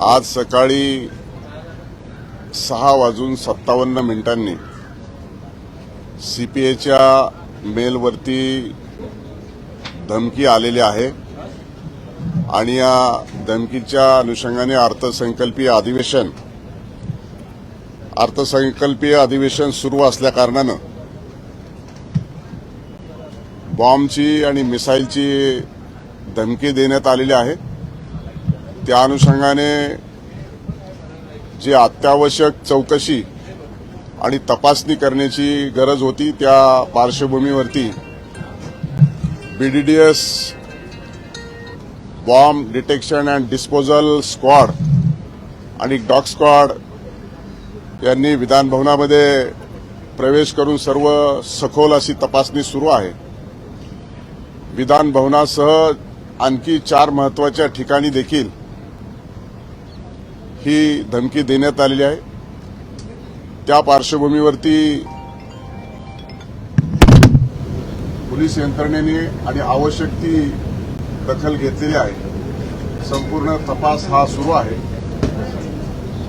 आज सकाळी 6:57 सीपीआयच्या मेलवरती धमकी आलेली आहे आणि या धमकीच्या अनुषंगाने अर्थसंकल्पीय अधिवेशन सुरू असल्या कारणानं बॉम्बची आणि मिसाईलची धमकी देण्यात आलेली आहे। त्या अनुषंगाने जी अत्यावश्यक चौकशी आणि तपासणी करण्याची गरज होती त्या पार्श्वभूमीवरती BDDS bomb detection and disposal squad आणि डॉग स्क्वॉड यांनी विधान भवनामध्ये प्रवेश करून सर्व सखोल अशी तपासणी सुरू आहे। विधान भवनासह आणखी 4 महत्वाच्या ठिकाणी देखील ही धमकी देण्यात आलेली आहे। त्या पार्श्वभूमीवरती पोलीस यंत्रणेने आणि आवश्यक ती दखल घेतलेली आहे। संपूर्ण तपास हा सुरू आहे।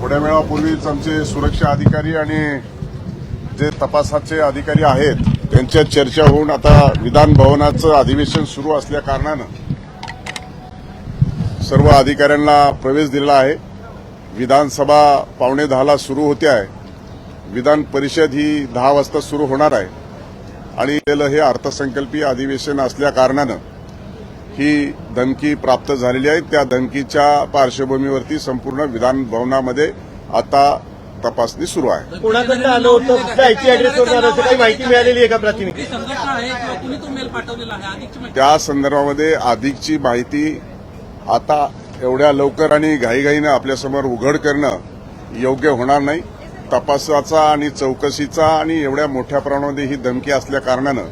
थोड्या वेळापूर्वीच आमचे सुरक्षा अधिकारी आणि जे तपासाचे अधिकारी आहेत त्यांच्यात चर्चा होऊन आता विधान भवनाचं अधिवेशन सुरू असल्या कारणानं सर्व अधिकाऱ्यांना प्रवेश दिलेला आहे। विधानसभा 9:45 सुरू होते आहे। विधान परिषद ही 10 वाजता सुरू होणार आहे आणि हे अर्थसंकल्पीय अधिवेशन असल्या कारणानं ही धमकी प्राप्त झालेली आहे। त्या धमकीच्या पार्श्वभूमीवरती संपूर्ण विधान भवनामध्ये आता तपासणी सुरू आहे। कोणाकडनं आलं होतं, कुठल्या आयपी ॲड्रेसवर आलं होतं, काही माहिती मिळालेली आहे का? प्राथमिक त्या संदर्भामध्ये अधिकची माहिती आता एवढ्या लवकर आणि घाईघाईनं आपल्यासमोर उघड करणं योग्य होणार नाही। तपासाचा आणि चौकशीचा आणि एवढ्या मोठ्या प्रमाणामध्ये ही धमकी असल्या कारणानं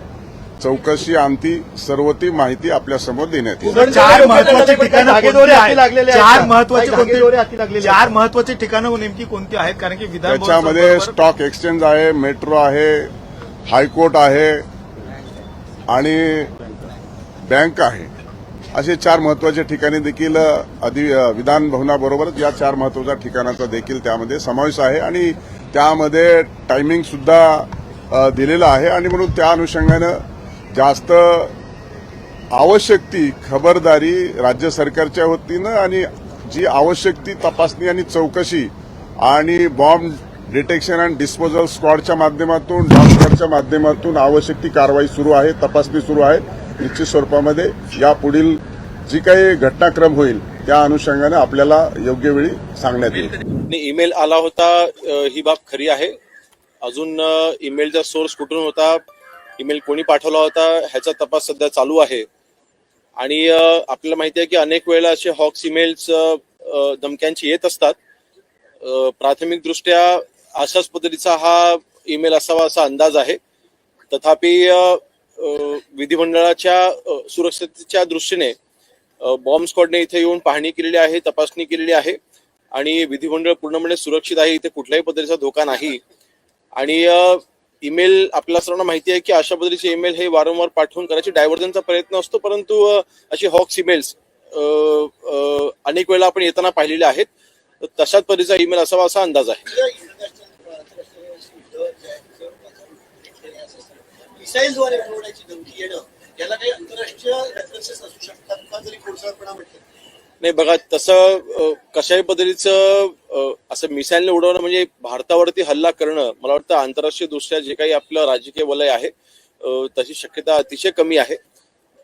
चौकशी अंती सर्व ती माहिती आपल्यासमोर देण्यात येईल। 4 महत्वाची ठिकाणं महत्वाची ठिकाणं नेमकी कोणती आहेत? कारण की त्याच्यामध्ये स्टॉक एक्सचेंज आहे, मेट्रो आहे, हायकोर्ट आहे आणि बँक आहे। असे 4 महत्वाच्या ठिकाणी देखील विधान भवनाबरोबरच या 4 महत्वाच्या ठिकाणांचा देखील त्यामध्ये समावेश आहे आणि त्यामध्ये टायमिंग सुद्धा दिलेला आहे आणि म्हणून त्या अनुषंगानं जास्त आवश्यक ती खबरदारी राज्य सरकारच्या वतीनं आणि जी आवश्यक ती तपासणी आणि चौकशी आणि बॉम्ब डिटेक्शन अँड डिस्पोजल स्क्वॉडच्या माध्यमातून डॉग स्क्वॉडच्या माध्यमातून आवश्यक ती कारवाई सुरू आहे, तपासणी सुरू आहे। निश्चित स्वरूपामध्ये यापुढील जी काही घटनाक्रम होईल त्या अनुषंगाने आपल्याला योग्य वेळी सांगण्यात येईल। ईमेल आला होता ही बाब खरी आहे। अजून ईमेलचा सोर्स कुठून होता, ईमेल कोणी पाठवला होता ह्याचा तपास सध्या चालू आहे आणि आपल्याला माहिती आहे की अनेक वेळेला असे हॉक्स ईमेल्स धमक्यांची येत असतात। प्राथमिकदृष्ट्या अशाच पद्धतीचा हा ईमेल असावा असा अंदाज आहे। तथापि विधिमंडळाच्या सुरक्षेच्या दृष्टीने बॉम्ब स्क्वॉडने इथे येऊन पाहणी केलेली आहे, तपासणी केलेली आहे आणि विधिमंडळ पूर्णपणे सुरक्षित आहे। इथे कुठल्याही पद्धतीचा धोका नाही आणि ईमेल आपल्याला सर्वांना माहिती आहे की अशा पद्धतीचे ईमेल हे वारंवार पाठवून करायचे डायव्हर्जनचा प्रयत्न असतो, परंतु अशी हॉक्स ईमेल्स अनेक वेळा आपण येताना पाहिलेले आहेत। तशाच पद्धतीचा ईमेल असावा असा अंदाज आहे। मिसाईलद्वारे उडवण्याची धमकी येणं याला काही आंतरराष्ट्रीय रेफरन्सेस असू शकतात का, जरी खोडसाळपणा म्हटलं? नाही बघा, तसं कशाही पद्धतीचं असं मिसाईलने उडवणं म्हणजे भारतावरती हल्ला करणं मला वाटतं आंतरराष्ट्रीय दृष्ट्या जे काही आपलं राजकीय वलय आहे तशी शक्यता अतिशय कमी आहे।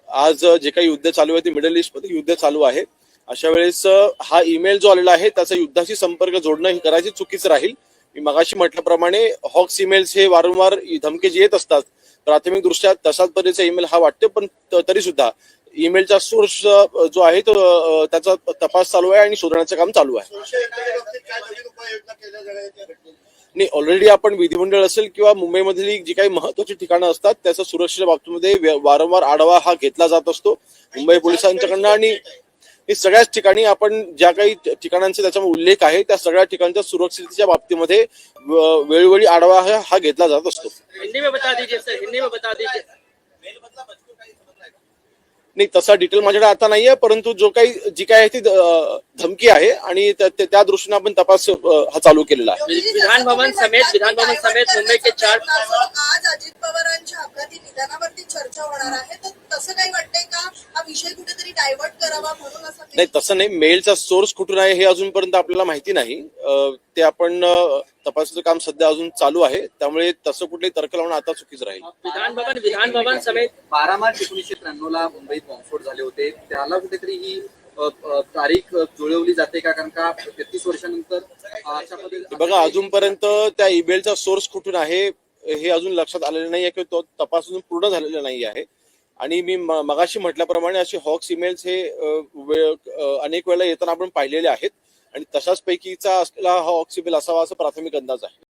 आज जे काही युद्ध चालू आहे ते मिडल ईस्ट मध्ये युद्ध चालू आहे। अशा वेळेस हा ईमेल जो आलेला आहे त्याचा युद्धाशी संपर्क जोडणं ही करायची चुकीचं राहील। मी मगाशी म्हटल्याप्रमाणे हॉक्स ईमेल्स हे वारंवार धमके जे येत असतात प्राथमिक दृष्ट्या तसाच पद्धतीचा ईमेल हा वाटतो, पण तरी सुद्धा ईमेलचा सोर्स जो आहे तो त्याचा तपास चालू आहे आणि शोधण्याचं काम चालू आहे। नाही, ऑलरेडी आपण विधिमंडळ असेल किंवा मुंबईमधली जी काही महत्वाची ठिकाणं असतात त्याचा सुरक्षेच्या बाबतीमध्ये वारंवार आढावा हा घेतला जात असतो मुंबई पोलिसांच्याकडनं आणि सगळ्याच ठिकाणी आपण ज्या काही ठिकाणांचे त्याच्यामध्ये उल्लेख आहे त्या सगळ्या ठिकाणच्या सुरक्षिततेच्या बाबतीमध्ये वेळोवेळी आढावा हा घेतला जात असतो। नाही, तसा डिटेल माझ्याकडे आता नाहीये, परंतु जी काय आहे ती धमकी आहे आणि त्या दृष्टीने आपण तपास हा चालू केलेला आहे. विधान भवन समेत मुंबई के 4 आज अजित पवारांच्या अपघाती निधनावरती चर्चा होणार आहे, तर तसं काही वाटतंय का हा विषय कुठेतरी डायव्हर्ट करावा म्हणून असं नाही, तसं नाही. मेलचा सोर्स कुठून आहे हे अजूनपर्यंत आपल्याला माहिती नाही. ते आपण तपासाचं काम सध्या अजून चालू आहे, त्यामुळे तसं कुठलंही तर्क लावणं आता चुकीचं राहील. विधान भवन समेत 12 मार्च 1993 ला मुंबईत बॉम्बस्फोट झाले होते, त्याला कुठेतरी ही तारीख जुळवली जाते का? कारण का 33 वर्षानंतर अशा पद्धतीने बघा, अजूनपर्यंत त्या ईमेलचा सोर्स कुठून आहे हे अजून लक्षात आलेलं नाही आहे किंवा तो तपास अजून पूर्ण झालेला नाही आहे. आणि मी मगाशी म्हटल्याप्रमाणे असे हॉक्स ईमेल्स हे अनेक वेळेला येताना आपण पाहिलेले आहेत आणि तशाच पैकीचा असलेला हा हॉक्स ईमेल असावा असं प्राथमिक अंदाज आहे.